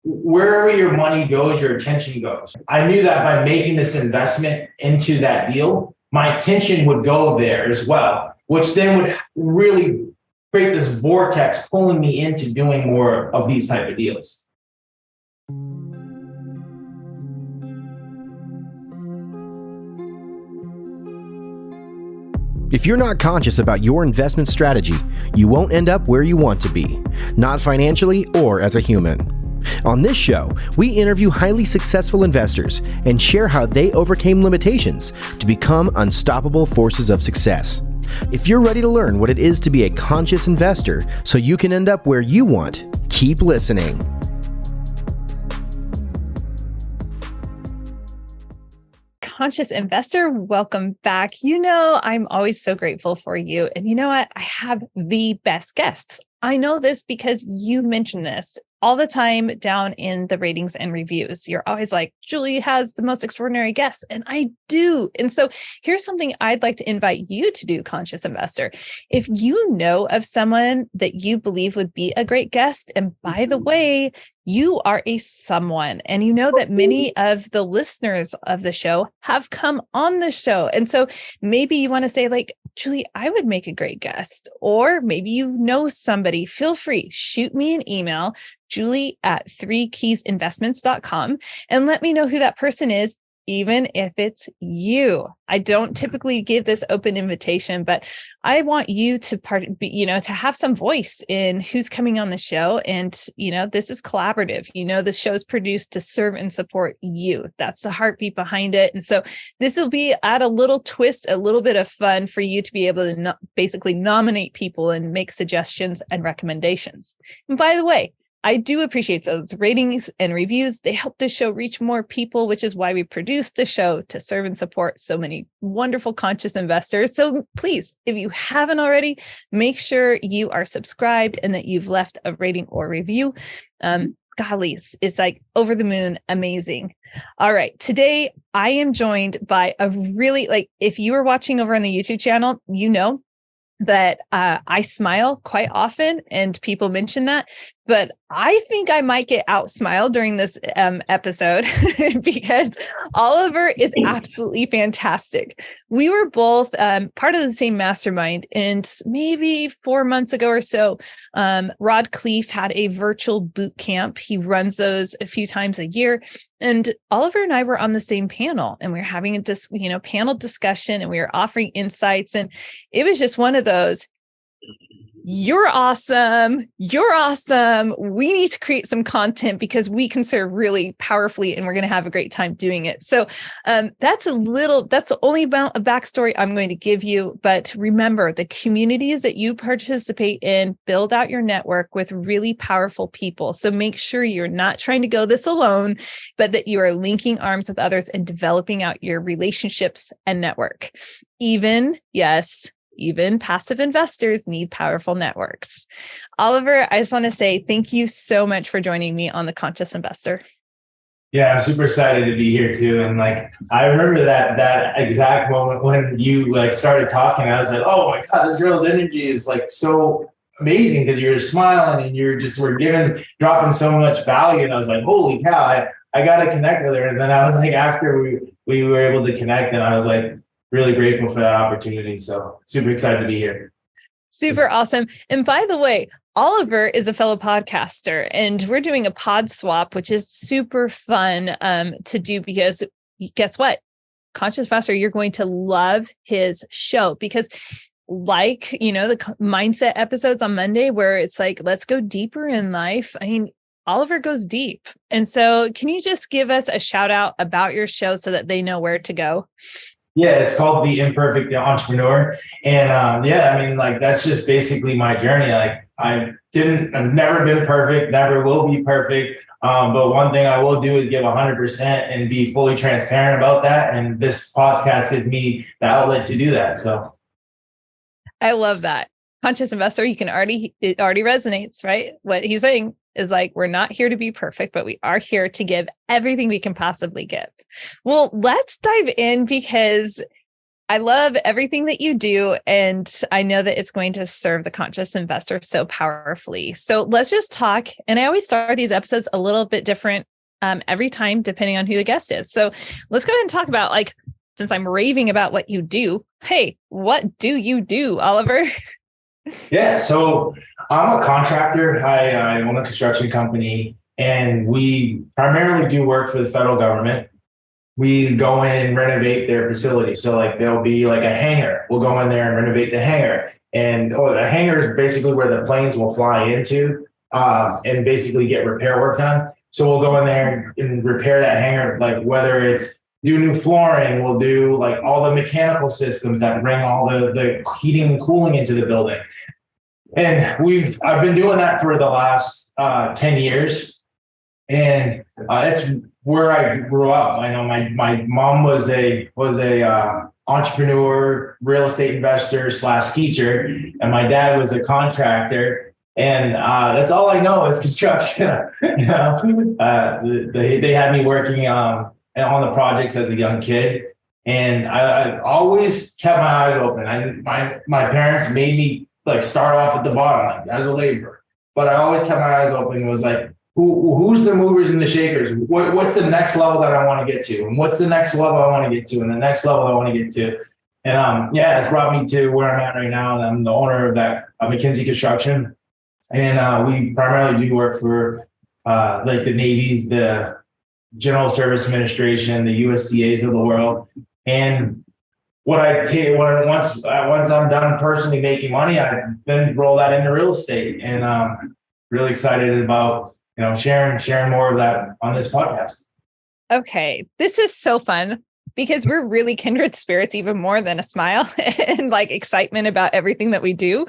wherever your money goes, your attention goes. I knew that by making this investment into that deal, my attention would go there as well, which then would really create this vortex pulling me into doing more of these type of deals. If you're not conscious about your investment strategy, you won't end up where you want to be, not financially or as a human. On this show, we interview highly successful investors and share how they overcame limitations to become unstoppable forces of success. If you're ready to learn what it is to be a conscious investor so you can end up where you want, keep listening. Conscious investor, welcome back. I'm always so grateful for you. And you know what? I have the best guests. I know this because you mention this all the time down in the ratings and reviews. You're always like, Julie has the most extraordinary guests. And I do. And so here's something I'd like to invite you to do, Conscious Investor. If you know of someone that you believe would be a great guest, and by the way, you are a someone, and you know that many of the listeners of the show have come on the show. And so maybe you want to say like, Julie, I would make a great guest, or maybe you know somebody, feel free, shoot me an email, julie@3keysinvestments.com, and let me know who that person is, even if it's you. I don't typically give this open invitation, but I want you to to have some voice in who's coming on the show. And, this is collaborative. This show is produced to serve and support you. That's the heartbeat behind it. And so this will be add a little twist, a little bit of fun for you to be able to basically nominate people and make suggestions and recommendations. And by the way, I do appreciate those ratings and reviews. They help the show reach more people, which is why we produced the show to serve and support so many wonderful conscious investors. So please, if you haven't already, make sure you are subscribed and that you've left a rating or review. Gollies, it's like over the moon, amazing. All right. Today, I am joined by a really, if you are watching over on the YouTube channel, you know that I smile quite often, and people mention that, but I think I might get outsmiled during this episode because Oliver is absolutely fantastic. We were both part of the same mastermind, and maybe 4 months ago or so, Rod Cleef had a virtual boot camp. He runs those a few times a year, and Oliver and I were on the same panel, and we were having a panel discussion, and we were offering insights, and it was just one of those. You're awesome. You're awesome. We need to create some content because we can serve really powerfully, and we're going to have a great time doing it. So that's the only amount of backstory I'm going to give you. But remember, the communities that you participate in build out your network with really powerful people. So make sure you're not trying to go this alone, but that you are linking arms with others and developing out your relationships and network. Even passive investors need powerful networks. Oliver, I just want to say thank you so much for joining me on The Conscious Investor. Yeah, I'm super excited to be here too. And I remember that exact moment when you started talking. I was like, oh my God, this girl's energy is so amazing because you're smiling and we're dropping so much value. And I was like, holy cow, I got to connect with her. And then I was after we were able to connect, and I was really grateful for that opportunity. So super excited to be here. Super awesome. And by the way, Oliver is a fellow podcaster, and we're doing a pod swap, which is super fun to do because guess what? Conscious Investor, you're going to love his show because the mindset episodes on Monday where it's let's go deeper in life. I mean, Oliver goes deep. And so can you just give us a shout out about your show so that they know where to go? Yeah, it's called The Imperfect Entrepreneur. And that's just basically my journey. I've never been perfect, never will be perfect. But one thing I will do is give 100% and be fully transparent about that. And this podcast gives me the outlet to do that. So I love that. Conscious Investor, it already resonates, right? What he's saying is we're not here to be perfect, but we are here to give everything we can possibly give. Well, let's dive in because I love everything that you do, and I know that it's going to serve the conscious investor so powerfully. So let's just talk. And I always start these episodes a little bit different every time, depending on who the guest is. So let's go ahead and talk about, like, since I'm raving about what you do, hey, what do you do, Oliver? Yeah, so I'm a contractor. I own a construction company, and we primarily do work for the federal government. We go in and renovate their facility. So like there'll be like a hangar. We'll go in there and renovate the hangar. And the hangar is basically where the planes will fly into and basically get repair work done. So we'll go in there and repair that hangar, like whether it's do new flooring, we'll do like all the mechanical systems that bring all the heating and cooling into the building. And I've been doing that for the last 10 years. And that's where I grew up. I know my mom was a entrepreneur, real estate investor / teacher, and my dad was a contractor. And that's all I know is construction. You know, they had me working on the projects as a young kid, and I always kept my eyes open. My parents made me like start off at the bottom, like as a laborer, but I always kept my eyes open. It was like, who's the movers and the shakers? What's the next level that I want to get to? And what's the next level I want to get to? And the next level I want to get to. And it's brought me to where I'm at right now. And I'm the owner of that McKenzie Construction. And we primarily do work for like the Navy's, the General Service Administration, the USDAs of the world. And what I take once I'm done personally making money, I then roll that into real estate. And really excited about sharing more of that on this podcast. Okay. This is so fun because we're really kindred spirits, even more than a smile and like excitement about everything that we do.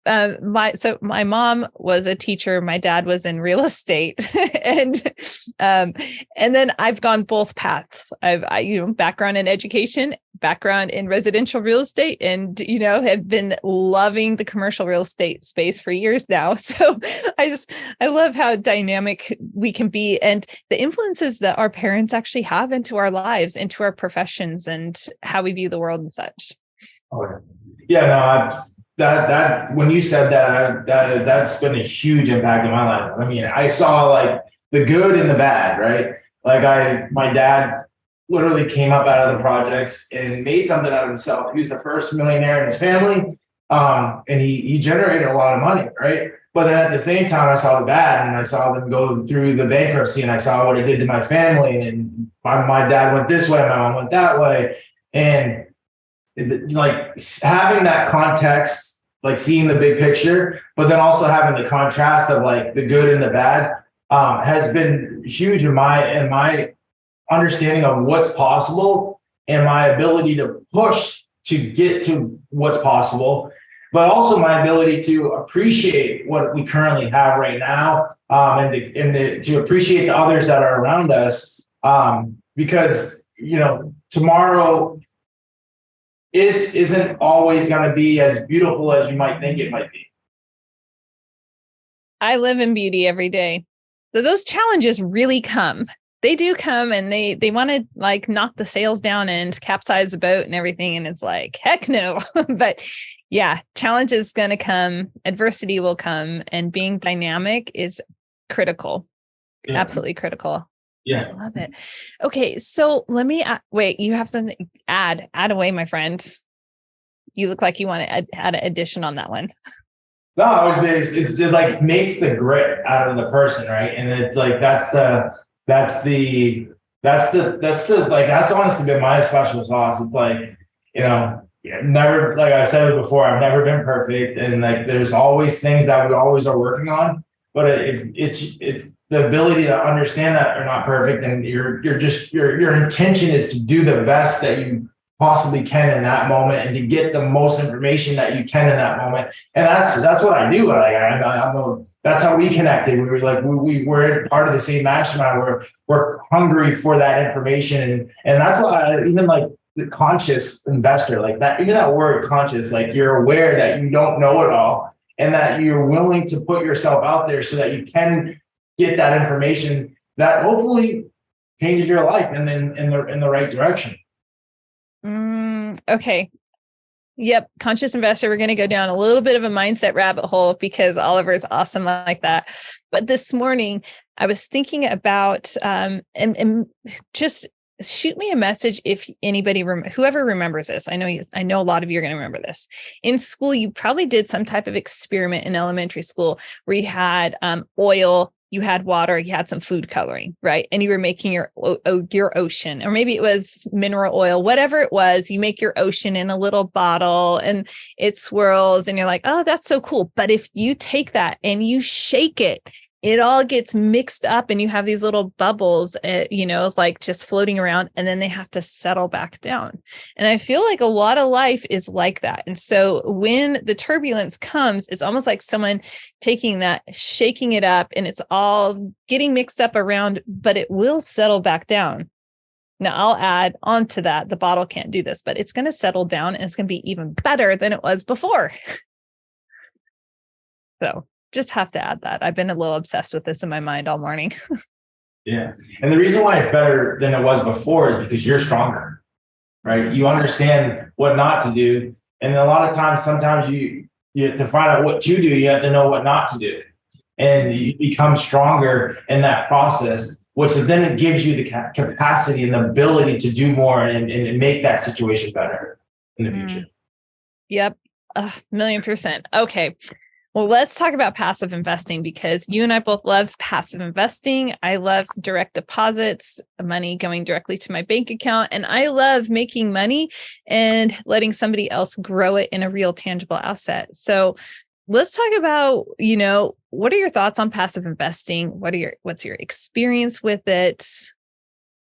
My mom was a teacher. My dad was in real estate, and then I've gone both paths. I've background in education, background in residential real estate, and have been loving the commercial real estate space for years now. So I love how dynamic we can be, and the influences that our parents actually have into our lives, into our professions, and how we view the world and such. Oh, yeah, no, that when you said that's been a huge impact in my life. I mean, I saw like the good and the bad, right? Like my dad literally came up out of the projects and made something out of himself. He was the first millionaire in his family, and he generated a lot of money, right? But then at the same time, I saw the bad, and I saw them go through the bankruptcy, and I saw what it did to my family. And my dad went this way, my mom went that way, and like having that context, like seeing the big picture, but then also having the contrast of like the good and the bad, has been huge in my understanding of what's possible and my ability to push to get to what's possible, but also my ability to appreciate what we currently have right now, and to appreciate the others that are around us, because tomorrow isn't always going to be as beautiful as you might think it might be. I live in beauty every day. Those challenges really come. They do come, and they want to like knock the sails down and capsize the boat and everything. And it's like, heck no. But yeah, challenge is going to come. Adversity will come, and being dynamic is critical. Yeah. Absolutely critical. Yeah. I love it. Okay. So let me wait, you have something add away, my friend. You look like you want to add an addition on that one. No, it like makes the grit out of the person, right? And it's like that's honestly been my special sauce. It's like, never, like I said before, I've never been perfect, and like there's always things that we always are working on, but it's the ability to understand that they're not perfect, and your intention is to do the best that you possibly can in that moment, and to get the most information that you can in that moment. And that's what I do. That's how we connected. We were like, we were part of the same mastermind. We're hungry for that information, and that's why even like the conscious investor, like that, even that word conscious, like you're aware that you don't know it all, and that you're willing to put yourself out there so that you can get that information that hopefully changes your life and then in the right direction. Okay. Yep. Conscious investor. We're going to go down a little bit of a mindset rabbit hole because Oliver is awesome like that. But this morning I was thinking about, and just shoot me a message if anybody, whoever remembers this. I know a lot of you are going to remember this. In school, you probably did some type of experiment in elementary school where you had oil, you had water, you had some food coloring, right? And you were making your ocean, or maybe it was mineral oil, whatever it was. You make your ocean in a little bottle and it swirls and you're like, oh, that's so cool. But if you take that and you shake it, it all gets mixed up and you have these little bubbles, like just floating around, and then they have to settle back down. And I feel like a lot of life is like that. And so when the turbulence comes, it's almost like someone taking that, shaking it up, and it's all getting mixed up around, but it will settle back down. Now I'll add on to that. The bottle can't do this, but it's going to settle down and it's going to be even better than it was before. So just have to add that. I've been a little obsessed with this in my mind all morning. Yeah. And the reason why it's better than it was before is because you're stronger, right? You understand what not to do. And a lot of times, sometimes you have to find out what to do. You have to know what not to do. And you become stronger in that process, which then it gives you the capacity and the ability to do more and make that situation better in the future. Yep. 1,000,000%. Okay. Well, let's talk about passive investing because you and I both love passive investing. I love direct deposits, money going directly to my bank account, and I love making money and letting somebody else grow it in a real tangible asset. So let's talk about, what are your thoughts on passive investing? What's your experience with it?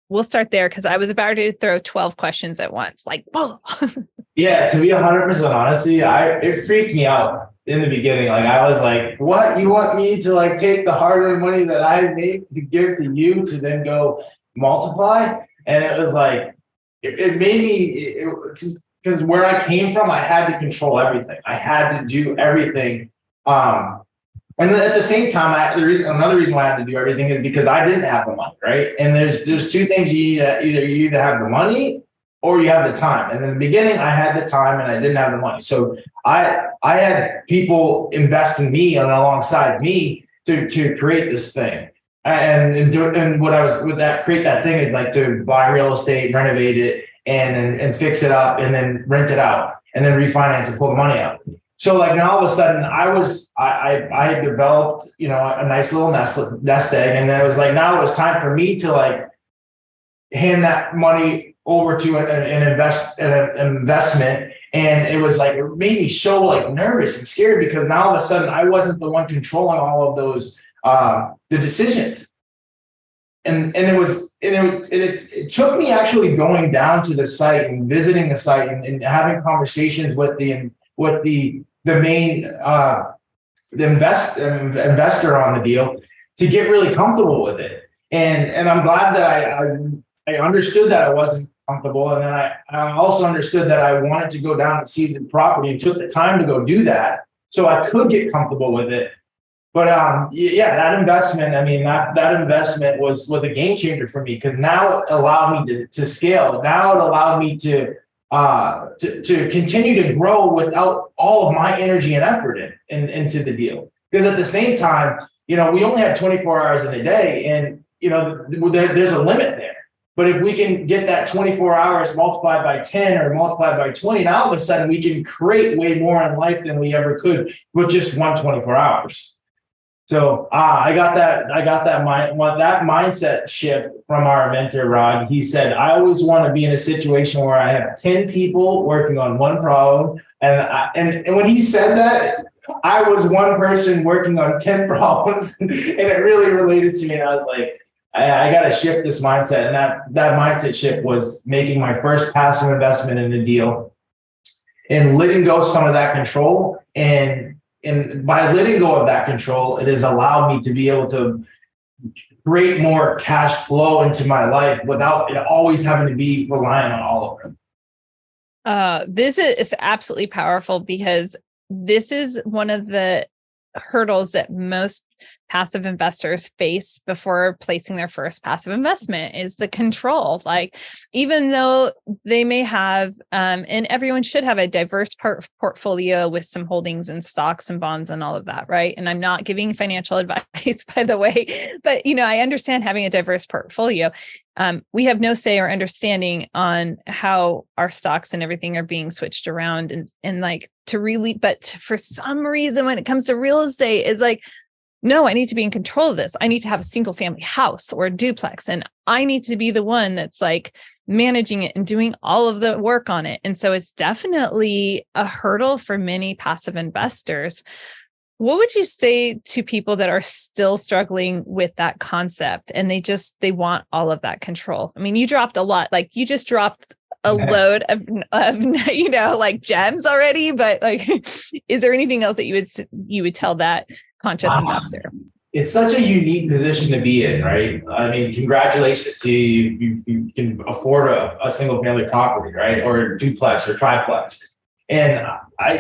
We'll start there because I was about to throw 12 questions at once. Like, whoa. Yeah, to be 100% honestly, it freaked me out in the beginning. Like, I was like, what? You want me to like take the hard-earned money that I make to give to you to then go multiply? And it was like, it made me, because where I came from, I had to control everything. I had to do everything. And then at the same time, another reason why I had to do everything is because I didn't have the money, right? And there's two things you need. You either have the money or you have the time. And in the beginning, I had the time and I didn't have the money. So I had people invest in me and alongside me to create this thing. And what I was with that create that thing is like to buy real estate, renovate it, and fix it up, and then rent it out, and then refinance and pull the money out. So like now all of a sudden I had developed, a nice little nest egg. And then it was like, now it was time for me to like hand that money over to an investment. And it was like, it made me so like nervous and scared because now all of a sudden I wasn't the one controlling all of those, the decisions. And it took me actually going down to the site and visiting the site and having conversations with the main investor on the deal to get really comfortable with it. And I'm glad that I understood that I wasn't comfortable. And then I also understood that I wanted to go down and see the property and took the time to go do that so I could get comfortable with it. But that investment, that investment was a game changer for me because now it allowed me to scale. Now it allowed me to continue to grow without all of my energy and effort into the deal. Because at the same time, we only have 24 hours in a day, and there's a limit there. But if we can get that 24 hours multiplied by 10 or multiplied by 20, now all of a sudden we can create way more in life than we ever could with just 24 hours. So I got that mindset shift from our mentor, Rod. He said, I always want to be in a situation where I have 10 people working on one problem. And when he said that, I was one person working on 10 problems, and it really related to me. And I was like, I got to shift this mindset. And that mindset shift was making my first passive investment in the deal and letting go of some of that control. And by letting go of that control, it has allowed me to be able to create more cash flow into my life without it always having to be reliant on all of it. This is absolutely powerful because this is one of the hurdles that most passive investors face before placing their first passive investment is the control. Like, even though they may have, and everyone should have a diverse portfolio with some holdings and stocks and bonds and all of that, right? And I'm not giving financial advice, by the way, but I understand having a diverse portfolio. We have no say or understanding on how our stocks and everything are being switched around and like to really, but for some reason, when it comes to real estate, it's like, no, I need to be in control of this. I need to have a single family house or a duplex, and I need to be the one that's like managing it and doing all of the work on it. And so it's definitely a hurdle for many passive investors. What would you say to people that are still struggling with that concept and they want all of that control? I mean, you dropped a lot, like you just dropped a load of like gems already, but like, is there anything else that you would tell that conscious investor? It's such a unique position to be in, right? I mean, congratulations to you. You can afford a single family property, right? Or a duplex or triplex. And I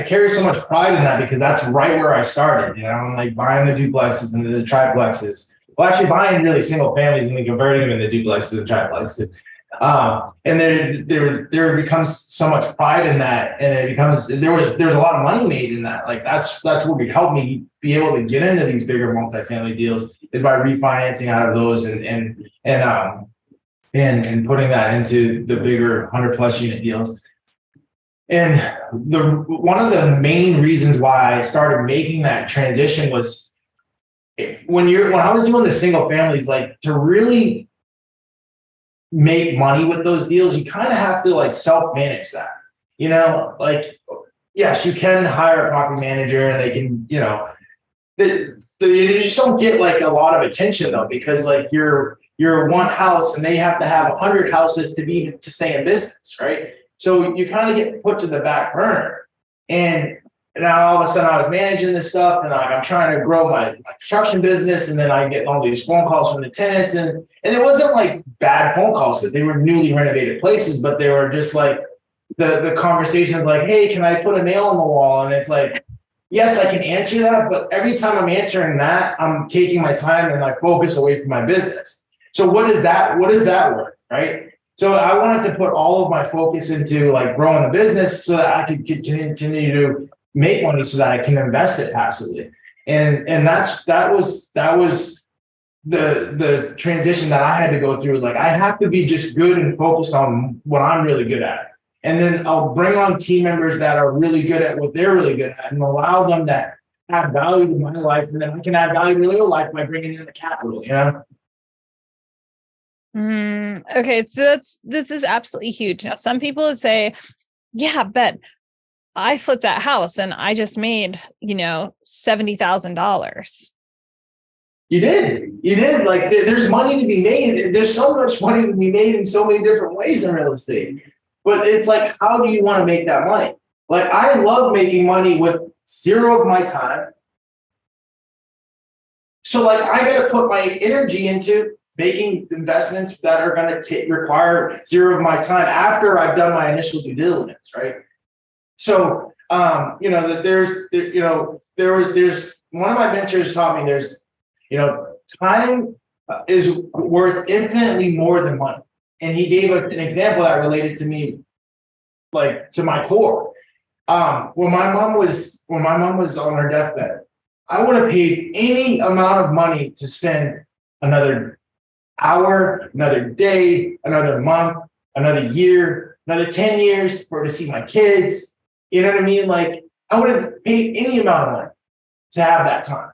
carry so much pride in that because that's right where I started. I'm like buying the duplexes and the triplexes. Well, actually buying really single families and then converting them into duplexes and triplexes. And there becomes so much pride in that, and there's a lot of money made in that. Like that's what would help me be able to get into these bigger multifamily deals is by refinancing out of those and putting that into the bigger 100+ unit deals. And one of the main reasons why I started making that transition was when I was doing the single families, like to really make money with those deals, you kind of have to like self-manage that, like, yes, you can hire a property manager and they can, you just don't get like a lot of attention though, because like you're one house and they have to have 100 houses to stay in business, right? So you kind of get put to the back burner. And now all of a sudden I was managing this stuff and I'm trying to grow my construction business, and then I get all these phone calls from the tenants, and it wasn't like bad phone calls because they were newly renovated places, but they were just like the conversations like, hey, can I put a nail in the wall? And it's like, yes, I can answer that, but every time I'm answering that, I'm taking my time and my focus away from my business. So what is that worth, right? So I wanted to put all of my focus into like growing the business so that I could continue to make money so that I can invest it passively. And that was the transition that I had to go through. Like I have to be just good and focused on what I'm really good at. And then I'll bring on team members that are really good at what they're really good at and allow them to add value to my life. And then I can add value to their life by bringing in the capital, Okay. So this is absolutely huge. Now, some people would say, yeah, but I flipped that house and I just made, $70,000. You did. Like there's money to be made. There's so much money to be made in so many different ways in real estate. But it's like, how do you want to make that money? Like I love making money with zero of my time. So like I got to put my energy into making investments that are going to require zero of my time after I've done my initial due diligence, right? So, there's one of my mentors taught me time is worth infinitely more than money. And he gave an example that related to me, like to my core. When my mom was on her deathbed, I would have paid any amount of money to spend another hour, another day, another month, another year, another 10 years for her to see my kids. You know what I mean? Like I would have paid any amount of money to have that time.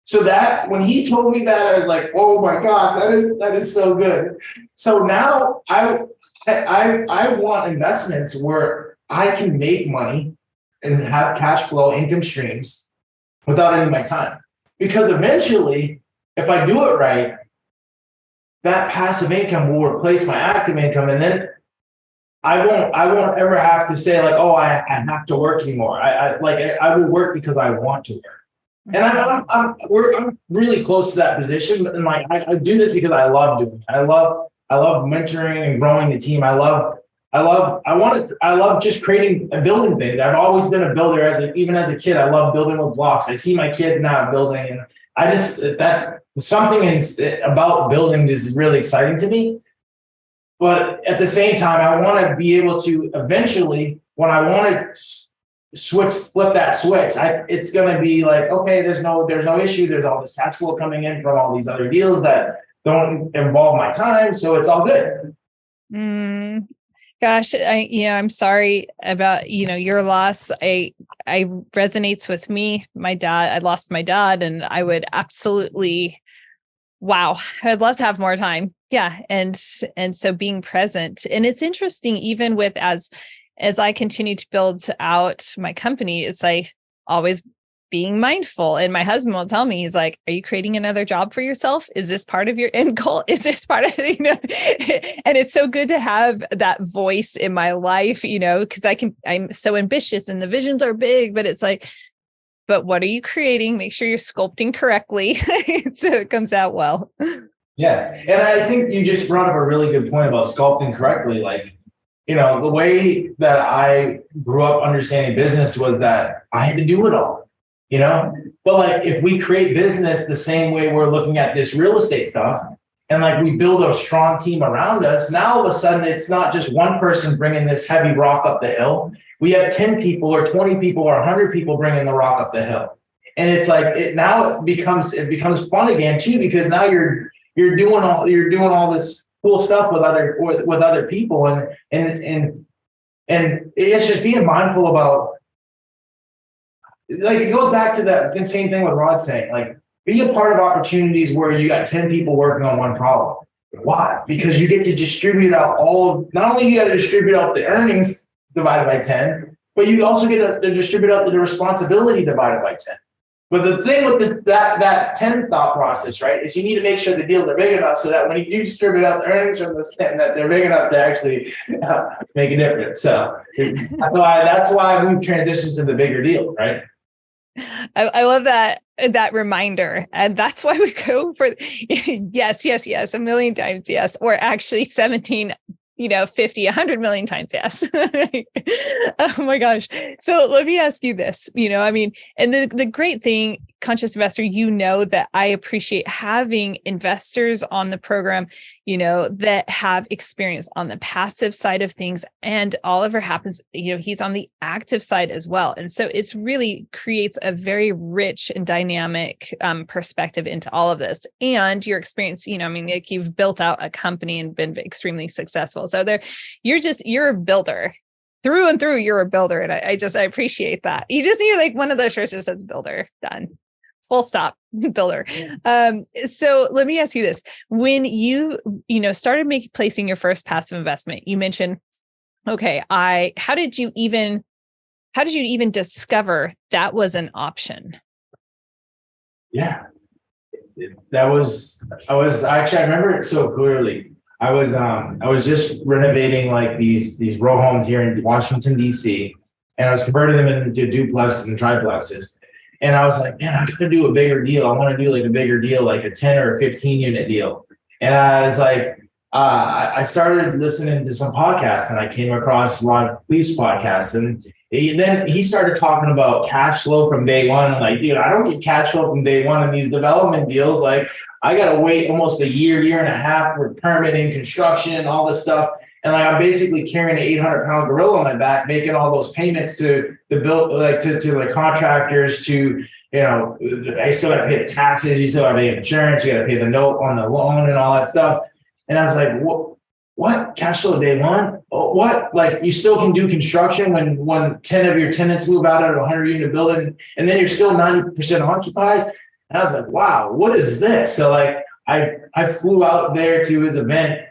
So that when he told me that, I was like, oh my God, that is so good. So now I want investments where I can make money and have cash flow income streams without any of my time. Because eventually, if I do it right, that passive income will replace my active income, and then I won't ever have to say like, oh, I have to work anymore. I will work because I want to work. And I'm really close to that position, and like I do this because I love doing it. I love mentoring and growing the team. I love I love just creating and building things. I've always been a builder even as a kid. I love building with blocks. I see my kids now building, and that something about building is really exciting to me. But at the same time, I want to be able to eventually, when I want to flip that switch, it's going to be like, okay, there's no issue. There's all this cash flow coming in from all these other deals that don't involve my time, so it's all good. Gosh, I'm sorry about, your loss. I resonates with me. I lost my dad, and I would absolutely, wow, I'd love to have more time. Yeah. And so being present, and it's interesting, even with, as I continue to build out my company, it's like always being mindful. And my husband will tell me, he's like, are you creating another job for yourself? Is this part of your end goal? Is this part of, and it's so good to have that voice in my life, because I'm so ambitious and the visions are big, but it's like, but what are you creating? Make sure you're sculpting correctly so it comes out well. Yeah. And I think you just brought up a really good point about sculpting correctly. Like, the way that I grew up understanding business was that I had to do it all, but like, if we create business the same way we're looking at this real estate stuff, and like we build a strong team around us, now all of a sudden it's not just one person bringing this heavy rock up the hill. We have 10 people or 20 people or 100 people bringing the rock up the hill. And it's like, it becomes fun again too, because now you're doing all this cool stuff with other people, and it's just being mindful about, like, it goes back to the same thing with Rod saying, like, be a part of opportunities where you got 10 people working on one problem. Why? Because you get to distribute out not only you got to distribute out the earnings divided by 10, but you also get to distribute out the responsibility divided by 10. But the thing with that 10 thought process, right, is you need to make sure the deals are big enough so that when you do distribute out the earnings from this 10, that they're big enough to actually make a difference. So that's why we've transitioned to the bigger deal, right? I love that reminder. And that's why we go for yes, a million times yes, or actually 17, 50, 100 million times yes. Oh my gosh. So let me ask you this, and the great thing, Conscious Investor, that I appreciate having investors on the program, that have experience on the passive side of things, and Oliver happens, he's on the active side as well. And so it's really creates a very rich and dynamic perspective into all of this. And your experience, like you've built out a company and been extremely successful. So you're a builder. Through and through, you're a builder. And I appreciate that. You just need like one of those shirts that says builder, done. Full stop, builder. So let me ask you this. When you started placing your first passive investment, you mentioned, okay, how did you even discover that was an option? Yeah, I remember it so clearly. I was just renovating like these row homes here in Washington, DC, and I was converting them into duplexes and triplexes. And I was like, man, I'm gonna do a bigger deal. I want to do like a bigger deal, like a 10 or a 15 unit deal. And I was like, I started listening to some podcasts, and I came across Rod Cleef's podcast, and then he started talking about cash flow from day one. I'm like, dude, I don't get cash flow from day one in these development deals. Like, I gotta wait almost a year and a half for permitting, construction, all this stuff. And like, I'm basically carrying an 800-pound gorilla on my back, making all those payments to the bill, like to contractors, to, I still got to pay the taxes, you still got to pay insurance, you got to pay the note on the loan and all that stuff. And I was like, what? Cash flow day one? What? Like, you still can do construction when 10 of your tenants move out of a 100-unit building, and then you're still 90% occupied? And I was like, wow, what is this? So like, I flew out there to his event.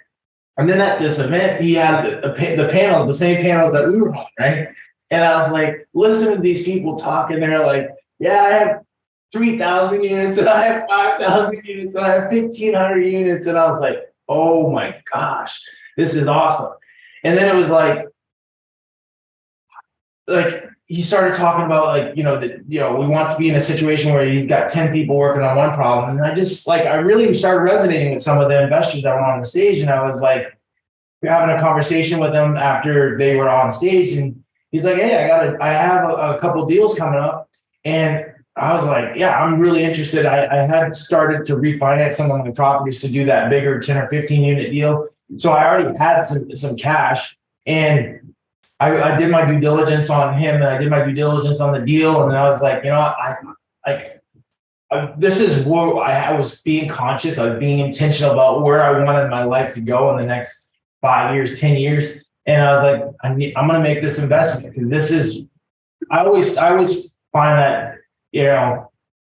And then at this event, he had the same panels that we were on, right? And I was like, listening to these people talking, they're like, yeah, I have 3,000 units, and I have 5,000 units, and I have 1,500 units. And I was like, oh my gosh, this is awesome. And then it was like he started talking about like, we want to be in a situation where he's got 10 people working on one problem. And I really started resonating with some of the investors that were on the stage. And I was like, having a conversation with him after they were on stage, and he's like, "Hey, I have a couple deals coming up," and I was like, "Yeah, I'm really interested." I had started to refinance some of my properties to do that bigger 10 or 15 unit deal, so I already had some cash, and I did my due diligence on him, and I did my due diligence on the deal, and then I was like, you know, this is where I was being conscious. I was being intentional about where I wanted my life to go in the next 5 years, 10 years. And I was like, I'm going to make this investment, because this is, I always find that, you know,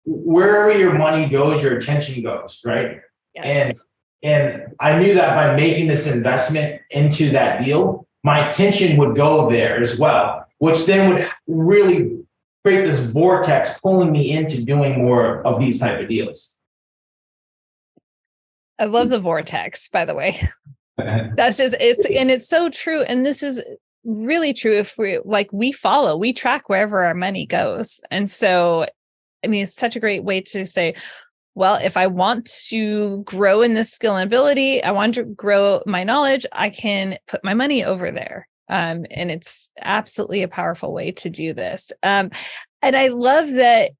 wherever your money goes, your attention goes, right? Yes. And I knew that by making this investment into that deal, my attention would go there as well, which then would really create this vortex pulling me into doing more of these type of deals. I love the vortex, by the way. That's just, it's so true. And this is really true. If we track wherever our money goes. And so, I mean, it's such a great way to say, well, if I want to grow in this skill and ability, I want to grow my knowledge, I can put my money over there. And it's absolutely a powerful way to do this. And I love that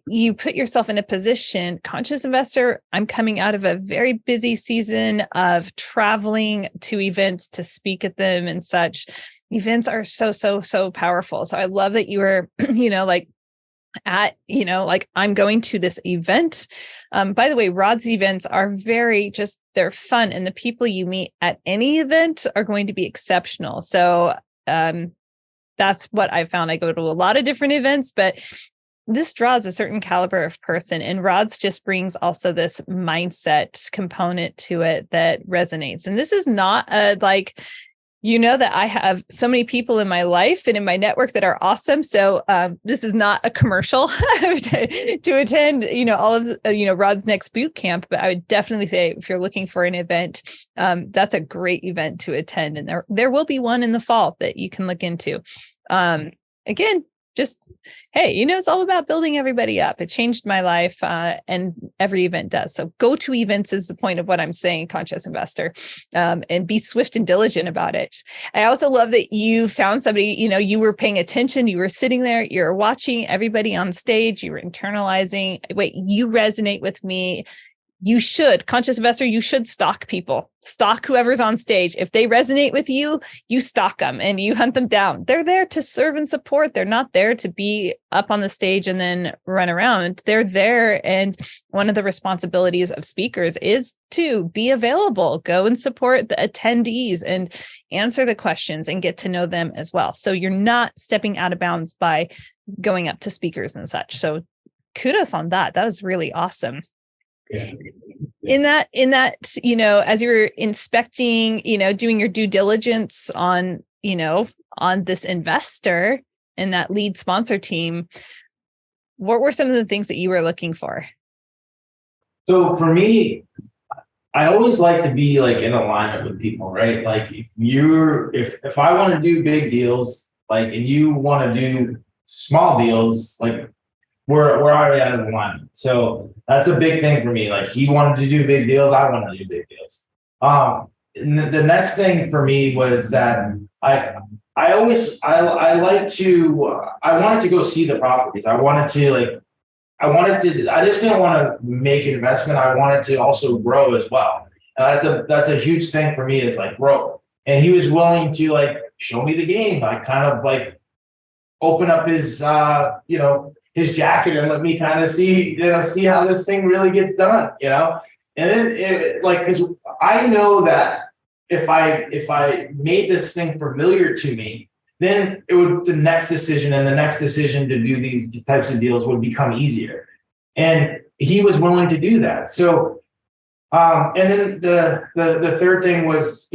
you put yourself in a position, conscious investor. I'm coming out of a very busy season of traveling to events to speak at them and such. Events are so powerful. So I love that you were, I'm going to this event. By the way, Rod's events are they're fun. And the people you meet at any event are going to be exceptional. So that's what I found. I go to a lot of different events, but this draws a certain caliber of person. And Rod's just brings also this mindset component to it that resonates. And this is not that I have so many people in my life and in my network that are awesome. So this is not a commercial to attend, all of Rod's next boot camp. But I would definitely say if you're looking for an event, that's a great event to attend. And there will be one in the fall that you can look into. Again, just, hey, it's all about building everybody up. It changed my life, and every event does. So go to events is the point of what I'm saying, conscious investor, and be swift and diligent about it. I also love that you found somebody, you were paying attention, you were sitting there, you're watching everybody on stage, you were internalizing, wait, you resonate with me. You should, conscious investor, you should stalk people. Stalk whoever's on stage. If they resonate with you, you stalk them and you hunt them down. They're there to serve and support. They're not there to be up on the stage and then run around. They're there. And one of the responsibilities of speakers is to be available, go and support the attendees and answer the questions and get to know them as well. So you're not stepping out of bounds by going up to speakers and such. So kudos on that. That was really awesome. Yeah. In that, as you're inspecting, doing your due diligence on this investor and that lead sponsor team, what were some of the things that you were looking for? So for me, I always like to be in alignment with people, right? Like if I want to do big deals, and you want to do small deals, we're already out of alignment. So that's a big thing for me. He wanted to do big deals, I wanted to do big deals. The next thing for me was that I wanted to go see the properties. I just didn't want to make an investment. I wanted to also grow as well. And that's a huge thing for me is grow. And he was willing to show me the game. I kind of open up his, his jacket and let me kind of see how this thing really gets done, and then because I know that if I made this thing familiar to me, then the next decision to do these types of deals would become easier. And he was willing to do that. So, and then the third thing was,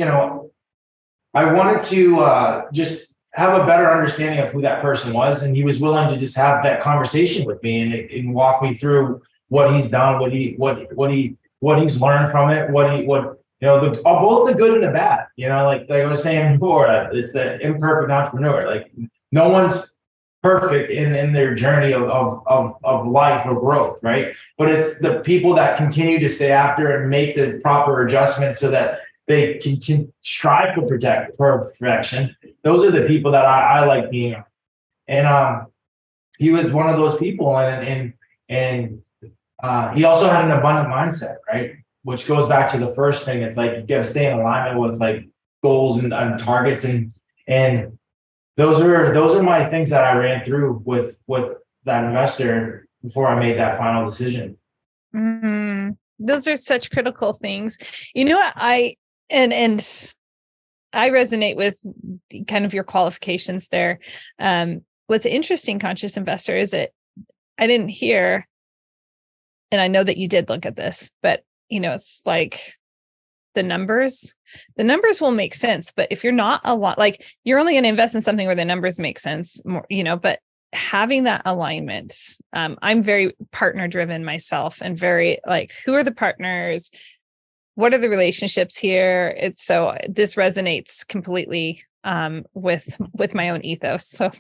I wanted to just have a better understanding of who that person was, and he was willing to just have that conversation with me and walk me through what he's done, what he's learned from it, both the good and the bad. Like I was saying before, it's the imperfect entrepreneur. No one's perfect in their journey of life or growth, right? But it's the people that continue to stay after and make the proper adjustments so that they can strive for perfection. Those are the people that I like being around. And he was one of those people, and he also had an abundant mindset, right? Which goes back to the first thing. It's like you got to stay in alignment with like goals and targets, and those are my things that I ran through with that investor before I made that final decision. Mm-hmm. Those are such critical things. You know what, I resonate with kind of your qualifications there. What's interesting, conscious investor, is that I didn't hear, and I know that you did look at this, but it's like the numbers will make sense. But if you're not like you're only going to invest in something where the numbers make sense more, but having that alignment, I'm very partner driven myself, and very like, who are the partners? What are the relationships here? This resonates completely with my own ethos. So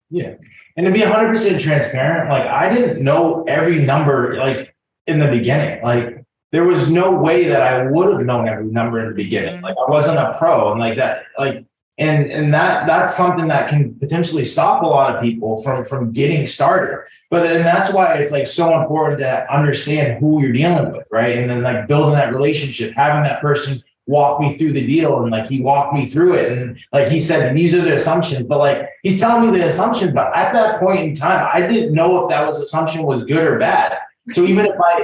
yeah. And to be 100% transparent, like I didn't know every number, like in the beginning, like there was no way that I would have known every number in the beginning. Like I wasn't a pro, and like that, like, and that's something that can potentially stop a lot of people from getting started. But then that's why it's like so important to understand who you're dealing with, right? And then like building that relationship, having that person walk me through the deal, and like he walked me through it, and like he said, these are the assumptions, but like he's telling me the assumptions, but at that point in time, I didn't know if that assumption was good or bad. So even if I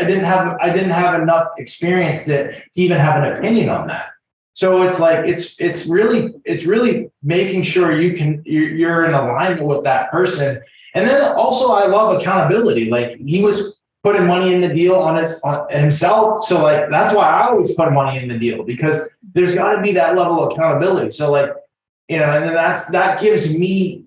didn't have enough experience to even have an opinion on that. So it's like it's really making sure you're in alignment with that person. And then also I love accountability. Like he was putting money in the deal on himself. So like that's why I always put money in the deal, because there's got to be that level of accountability. So like, and then that gives me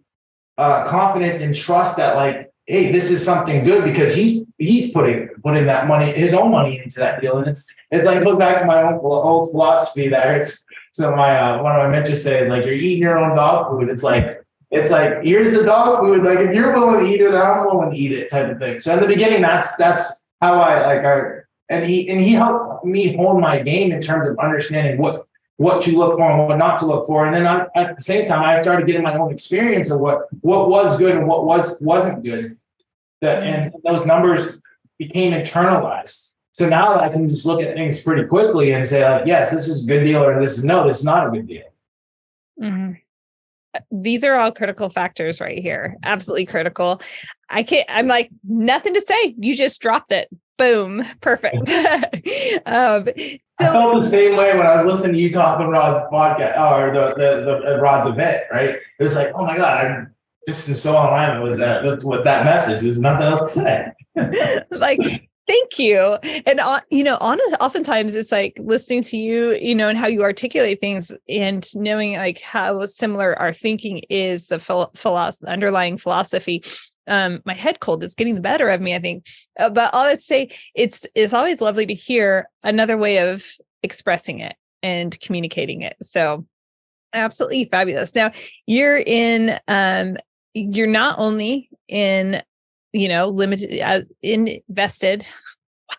confidence and trust that like, hey, this is something good, because he's putting that money, his own money, into that deal. And it's like, look back to my old philosophy there. So my one of my mentors says, like, you're eating your own dog food. It's like here's the dog food. Like if you're willing to eat it, I'm willing to eat it, type of thing. So in the beginning, that's how and he helped me hone my game in terms of understanding what to look for and what not to look for. And then at the same time, I started getting my own experience of what was good and what wasn't good. And those numbers became internalized. So now I can just look at things pretty quickly and say, like, yes, this is a good deal, or this is not a good deal. Mm-hmm. These are all critical factors right here. Absolutely critical. I'm like, nothing to say. You just dropped it. Boom. Perfect. I felt the same way when I was listening to you talk on Rod's podcast, or the Rod's event, right? It was like, oh my God, I'm just so in alignment with that message. There's nothing else to say. Like, thank you. And oftentimes it's like listening to you, and how you articulate things, and knowing like how similar our thinking is, the underlying philosophy. My head cold is getting the better of me, I think. But I'll just say it's always lovely to hear another way of expressing it and communicating it. So absolutely fabulous. Now you're you're not only in, limited, invested.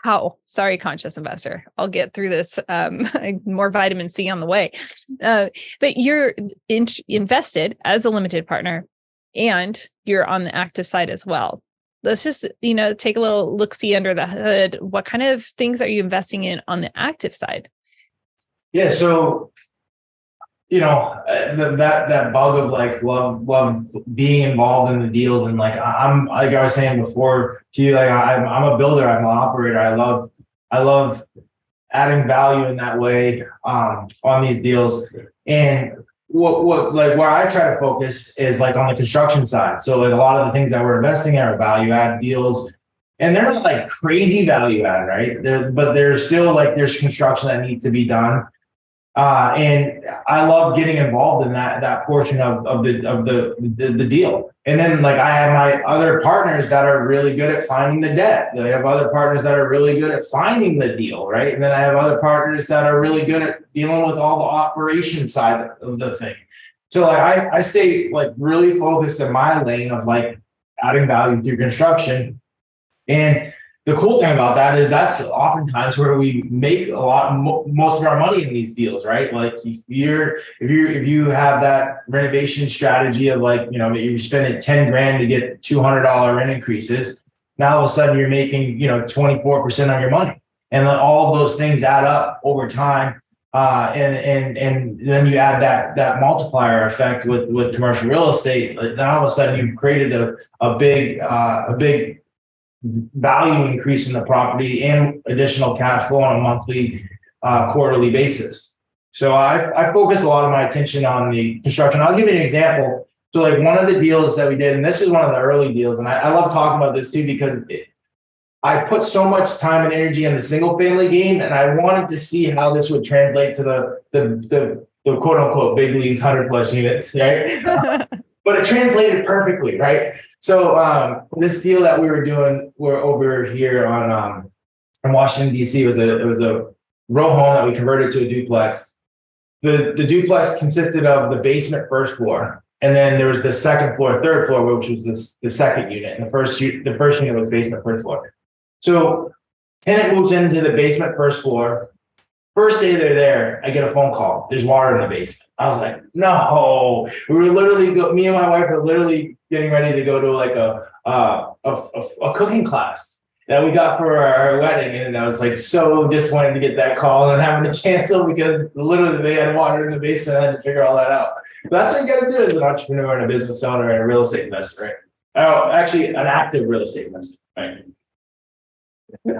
Wow. Sorry, conscious investor. I'll get through this. More vitamin C on the way. But you're invested as a limited partner, and you're on the active side as well. Let's just, take a little look-see under the hood. What kind of things are you investing in on the active side? Yeah. So, that bug of like love being involved in the deals, and like I'm, like I was saying before to you, like I'm a builder, I'm an operator. I love adding value in that way on these deals. And what like where I try to focus is like on the construction side. So like a lot of the things that we're investing in are value add deals, and they're not like crazy value add, right? But there's still like there's construction that needs to be done. And I love getting involved in that portion of the deal. And then like I have my other partners that are really good at finding the debt. I have other partners that are really good at finding the deal, right? And then I have other partners that are really good at dealing with all the operation side of the thing. So like I stay like really focused in my lane of like adding value through construction. And the cool thing about that is that's oftentimes where we make most of our money in these deals, right? Like if you have that renovation strategy of like, you're spending 10 grand to get $200 rent increases. Now all of a sudden you're making, 24% on your money, and all of those things add up over time. And then you add that multiplier effect with commercial real estate. Now all of a sudden you've created a big value increase in the property and additional cash flow on a monthly, quarterly basis. So I focus a lot of my attention on the construction. I'll give you an example. So like one of the deals that we did, and this is one of the early deals, and I love talking about this too, because I put so much time and energy in the single family game, and I wanted to see how this would translate to the quote unquote big leagues, 100+ units, right? But it translated perfectly, right? So this deal that we were doing, we're over here in Washington D.C. It was a row home that we converted to a duplex. The duplex consisted of the basement, first floor, and then there was the second floor, third floor, which was the second unit. And the first unit was basement, first floor. So tenant moves into the basement, first floor. First day they're there, I get a phone call. There's water in the basement. I was like, no. We were literally, me and my wife were literally getting ready to go to like a cooking class that we got for our wedding. And I was like so disappointed to get that call and having to cancel because literally they had water in the basement. I had to figure all that out. But that's what you got to do as an entrepreneur and a business owner and a real estate investor, right? Oh, actually an active real estate investor, right?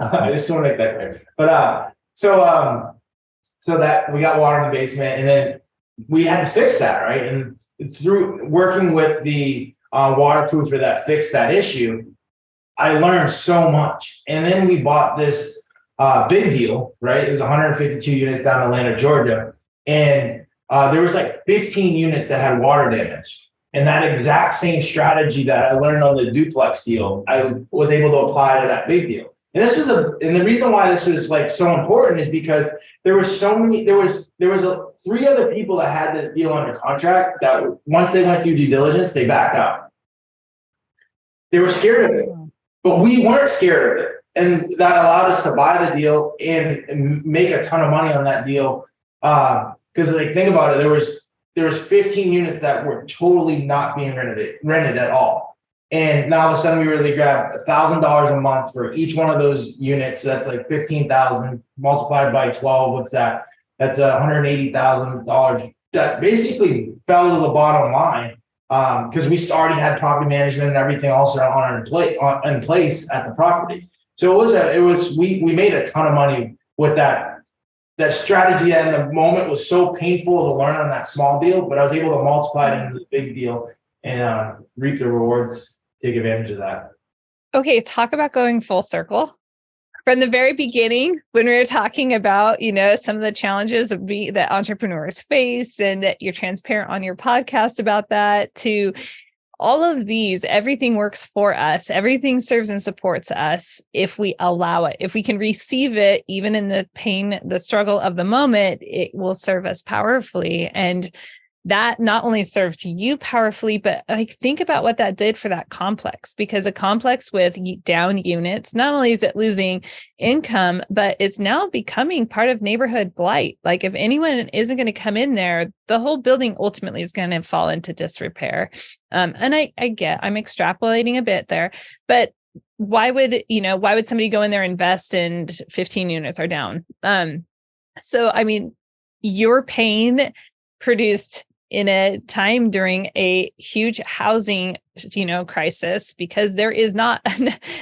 I just want to make that clear. But so that we got water in the basement, and then we had to fix that, right? And through working with the waterproofer that fixed that issue, I learned so much. And then we bought this big deal, right? It was 152 units down in Atlanta, Georgia, and there was like 15 units that had water damage. And that exact same strategy that I learned on the duplex deal, I was able to apply to that big deal. And and the reason why this is like so important is because there was 3 other people that had this deal under contract that once they went through due diligence, they backed out. They were scared of it, but we weren't scared of it. And that allowed us to buy the deal and make a ton of money on that deal. Because like, think about it, there was 15 units that were totally not being rented at all. And now all of a sudden we really grabbed $1,000 a month for each one of those units. So that's like 15,000 multiplied by 12. What's that? That's $180,000 that basically fell to the bottom line because we already had property management and everything also in place at the property. So we made a ton of money with that strategy that in the moment was so painful to learn on that small deal, but I was able to multiply it into the big deal and reap the rewards, take advantage of that. Okay, talk about going full circle. From the very beginning, when we were talking about, some of the challenges that entrepreneurs face and that you're transparent on your podcast about that, to all of these, everything works for us. Everything serves and supports us if we allow it. If we can receive it, even in the pain, the struggle of the moment, it will serve us powerfully. And that not only served you powerfully, but think about what that did for that complex, because a complex with down units, not only is it losing income, but it's now becoming part of neighborhood blight. Like if anyone isn't going to come in there, the whole building ultimately is going to fall into disrepair. And I'm extrapolating a bit there, but why would somebody go in there and invest and 15 units are down? So, your pain produced in a time during a huge housing, crisis, because there is not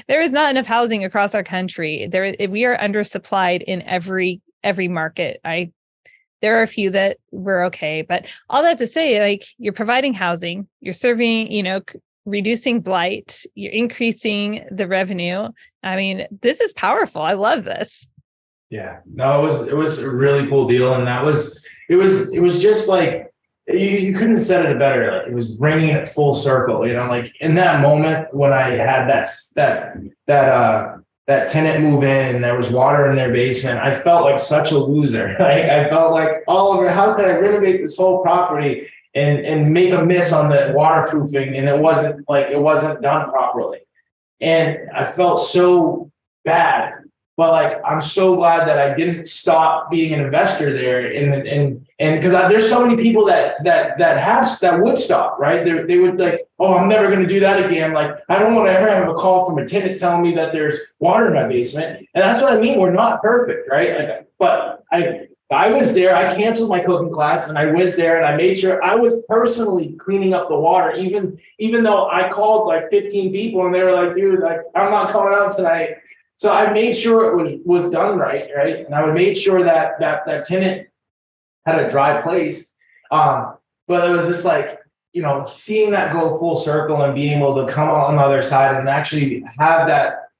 enough housing across our country. We are undersupplied in every market. There are a few that we're okay, but all that to say, you're providing housing, you're serving, reducing blight, you're increasing the revenue. This is powerful. I love this. Yeah, no, it was a really cool deal, and it was just like. You couldn't have said it better. Like it was bringing it full circle, in that moment when I had that tenant move in and there was water in their basement, I felt like such a loser. I felt like, Oliver, how could I renovate this whole property and make a miss on the waterproofing and it wasn't done properly. And I felt so bad. But like, I'm so glad that I didn't stop being an investor there, and because there's so many people that would stop, right? They would like, oh, I'm never going to do that again. Like, I don't want to ever have a call from a tenant telling me that there's water in my basement, and that's what I mean. We're not perfect, right? Like, but I was there. I canceled my cooking class, and I was there, and I made sure I was personally cleaning up the water, even though I called like 15 people, and they were like, dude, like, I'm not coming out tonight. So I made sure it was done right, and I would make sure that tenant had a dry place. But it was just like, seeing that go full circle and being able to come out on the other side and actually have that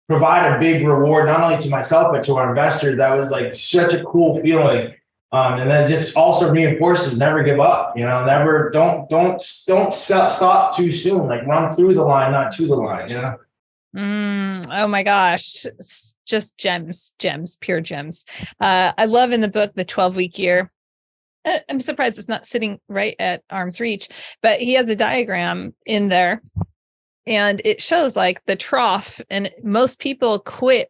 provide a big reward, not only to myself, but to our investors. That was like such a cool feeling. And then just also reinforces never give up, never, don't stop too soon, like run through the line, not to the line, Oh my gosh. Just gems, pure gems. I love in the book, The 12-Week Year. I'm surprised it's not sitting right at arm's reach, but he has a diagram in there and it shows like the trough, and most people quit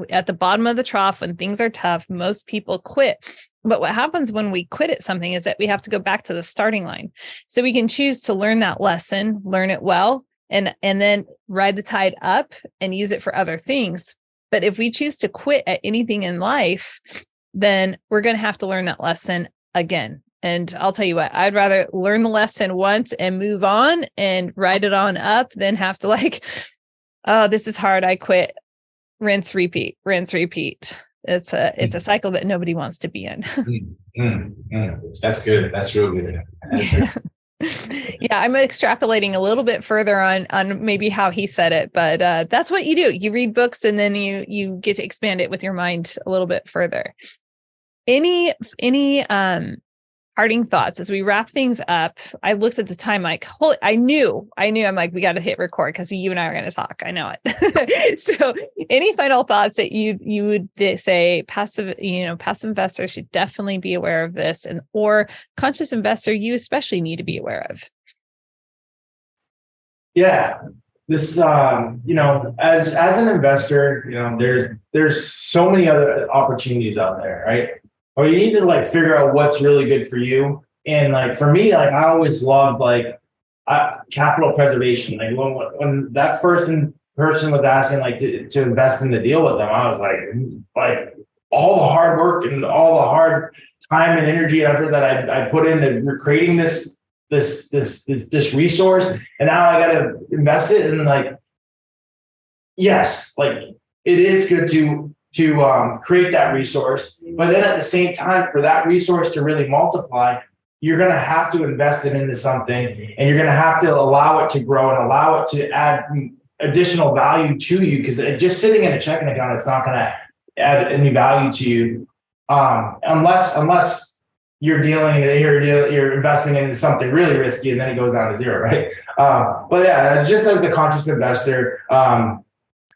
at the bottom of the trough, when things are tough, most people quit. But what happens when we quit at something is that we have to go back to the starting line. So we can choose to learn that lesson, learn it well, and then ride the tide up and use it for other things. But if we choose to quit at anything in life, then we're going to have to learn that lesson again. And I'll tell you what, I'd rather learn the lesson once and move on and ride it on up than have to like, oh, this is hard, I quit, rinse, repeat. It's a cycle that nobody wants to be in. That's good. That's real good. Yeah, I'm extrapolating a little bit further on maybe how he said it, but that's what you do. You read books and then you get to expand it with your mind a little bit further. Any parting thoughts as we wrap things up? I looked at the time, like, I knew I'm like, we got to hit record because you and I are going to talk. I know it. So any final thoughts that you would say passive investors should definitely be aware of this, or conscious investor, you especially need to be aware of? Yeah, this, as an investor, there's so many other opportunities out there, right? Or you need to like figure out what's really good for you. And like, for me, like, I always loved like capital preservation. Like when that person was asking like to invest in the deal with them, I was like all the hard work and all the hard time and energy and effort that I put into creating this resource, and now I got to invest it. And like, yes, like it is good to create that resource, but then at the same time, for that resource to really multiply, you're going to have to invest it into something, and you're going to have to allow it to grow and allow it to add additional value to you, because just sitting in a checking account, it's not going to add any value to you, unless you're investing into something really risky, and then it goes down to zero, right? But yeah, just like the conscious investor,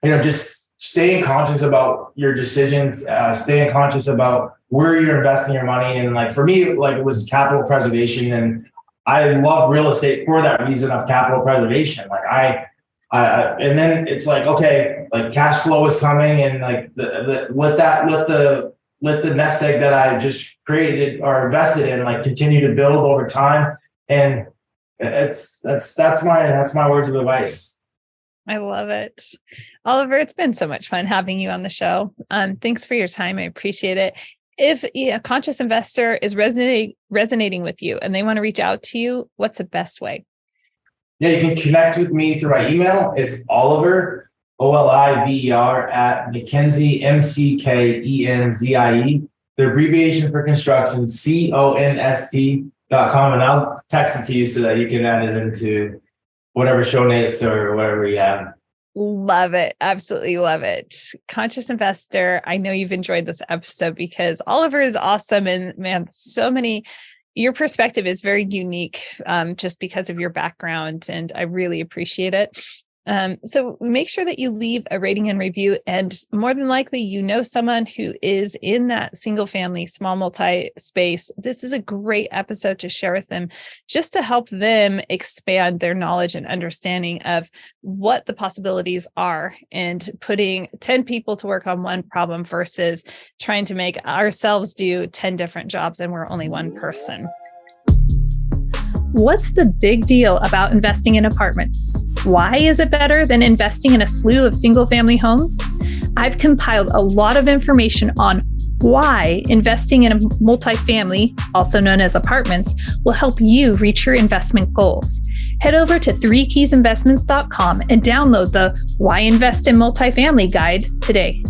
just staying conscious about your decisions, staying conscious about where you're investing your money. And like, for me, like, it was capital preservation, and I love real estate for that reason of capital preservation. Like and then it's like, okay, like cash flow is coming, and like let the nest egg that I just created or invested in, like, continue to build over time. And that's my words of advice. I love it. Oliver, it's been so much fun having you on the show. Thanks for your time. I appreciate it. If a conscious investor is resonating with you and they want to reach out to you, what's the best way? Yeah, you can connect with me through my email. It's Oliver, Oliver, at McKenzie, McKenzie. The abbreviation for construction, const.com. And I'll text it to you so that you can add it into whatever show notes or whatever you have. Love it. Absolutely love it. Conscious investor. I know you've enjoyed this episode because Oliver is awesome. And man, your perspective is very unique, just because of your background. And I really appreciate it. So make sure that you leave a rating and review, and more than likely, you know someone who is in that single family, small multi-space. This is a great episode to share with them, just to help them expand their knowledge and understanding of what the possibilities are, and putting 10 people to work on one problem versus trying to make ourselves do 10 different jobs and we're only one person. What's the big deal about investing in apartments? Why is it better than investing in a slew of single-family homes? I've compiled a lot of information on why investing in a multifamily, also known as apartments, will help you reach your investment goals. Head over to 3keysinvestments.com and download the Why Invest in Multifamily guide today.